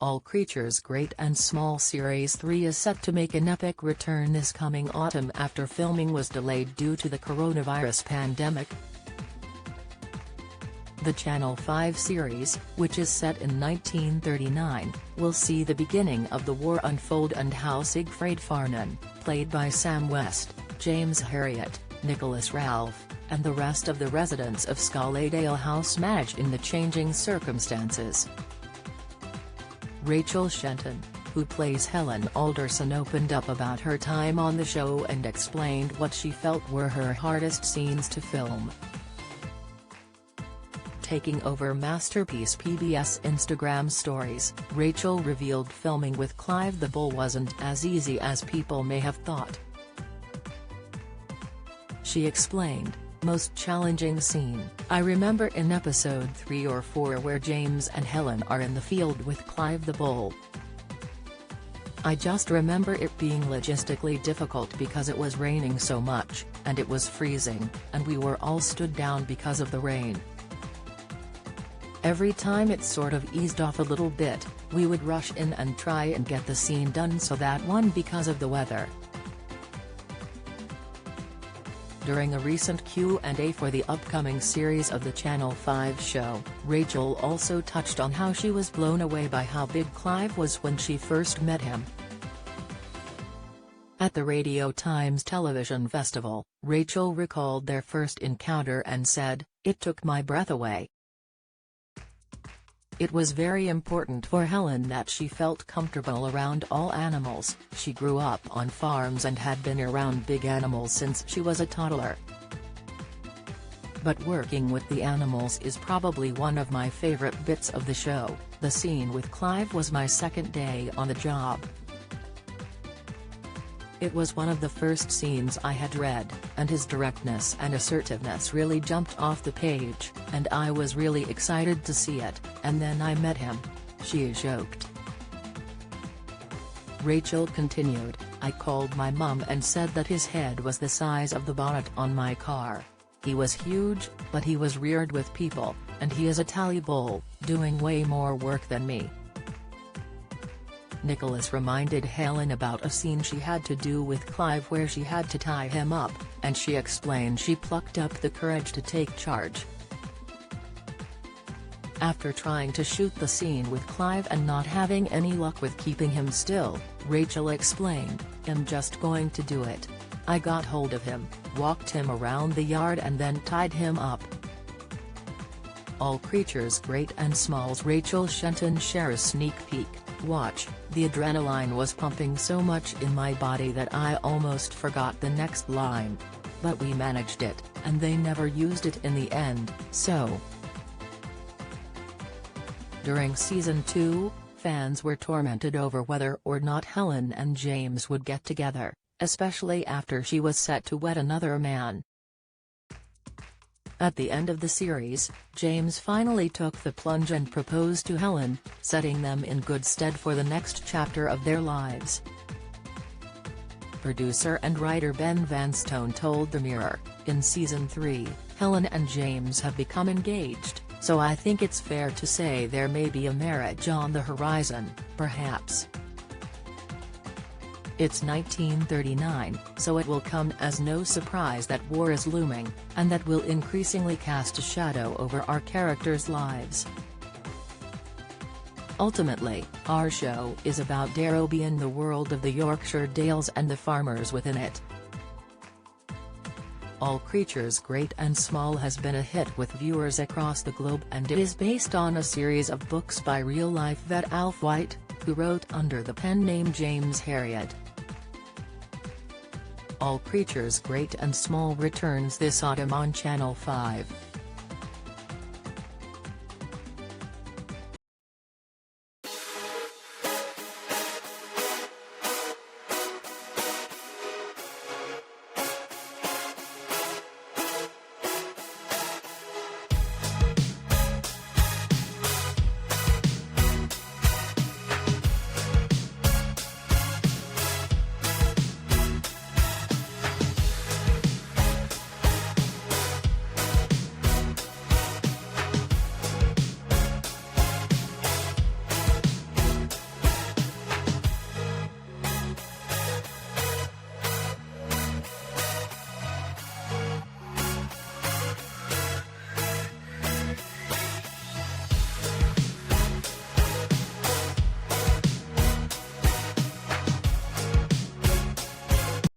All Creatures Great and Small Series 3 is set to make an epic return this coming autumn after filming was delayed due to the coronavirus pandemic. The Channel 5 series, which is set in 1939, will see the beginning of the war unfold and how Siegfried Farnan, played by Sam West, James Herriot, Nicholas Ralph, and the rest of the residents of Scaledale House manage in the changing circumstances. Rachel Shenton, who plays Helen Alderson, opened up about her time on the show and explained what she felt were her hardest scenes to film. Taking over Masterpiece PBS Instagram stories, Rachel revealed filming with Clive the Bull wasn't as easy as people may have thought. She explained, "Most challenging scene, I remember in episode 3 or 4 where James and Helen are in the field with Clive the Bull. I just remember it being logistically difficult because it was raining so much, and it was freezing, and we were all stood down because of the rain. Every time it sort of eased off a little bit, we would rush in and try and get the scene done so that one because of the weather." During a recent Q&A for the upcoming series of the Channel 5 show, Rachel also touched on how she was blown away by how big Clive was when she first met him. At the Radio Times Television Festival, Rachel recalled their first encounter and said, "It took my breath away. It was very important for Helen that she felt comfortable around all animals. She grew up on farms and had been around big animals since she was a toddler. But working with the animals is probably one of my favorite bits of the show. The scene with Clive was my second day on the job. It was one of the first scenes I had read, and his directness and assertiveness really jumped off the page, and I was really excited to see it, and then I met him," she joked. Rachel continued, "I called my mum and said that his head was the size of the bonnet on my car. He was huge, but he was reared with people, and he is a tally bull, doing way more work than me." Nicholas reminded Helen about a scene she had to do with Clive where she had to tie him up, and she explained she plucked up the courage to take charge. After trying to shoot the scene with Clive and not having any luck with keeping him still, Rachel explained, "I'm just going to do it. I got hold of him, walked him around the yard and then tied him up." All Creatures Great and Small's Rachel Shenton shares sneak peek. "Watch, the adrenaline was pumping so much in my body that I almost forgot the next line. But we managed it, and they never used it in the end, so." During Season 2, fans were tormented over whether or not Helen and James would get together, especially after she was set to wed another man. At the end of the series, James finally took the plunge and proposed to Helen, setting them in good stead for the next chapter of their lives. Producer and writer Ben Vanstone told The Mirror, "In Season 3, Helen and James have become engaged, so I think it's fair to say there may be a marriage on the horizon, perhaps. It's 1939, so it will come as no surprise that war is looming, and that will increasingly cast a shadow over our characters' lives. Ultimately, our show is about Darrowby and the world of the Yorkshire Dales and the farmers within it." All Creatures Great and Small has been a hit with viewers across the globe, and it is based on a series of books by real-life vet Alf White, who wrote under the pen name James Herriot. All Creatures Great and Small returns this autumn on Channel 5.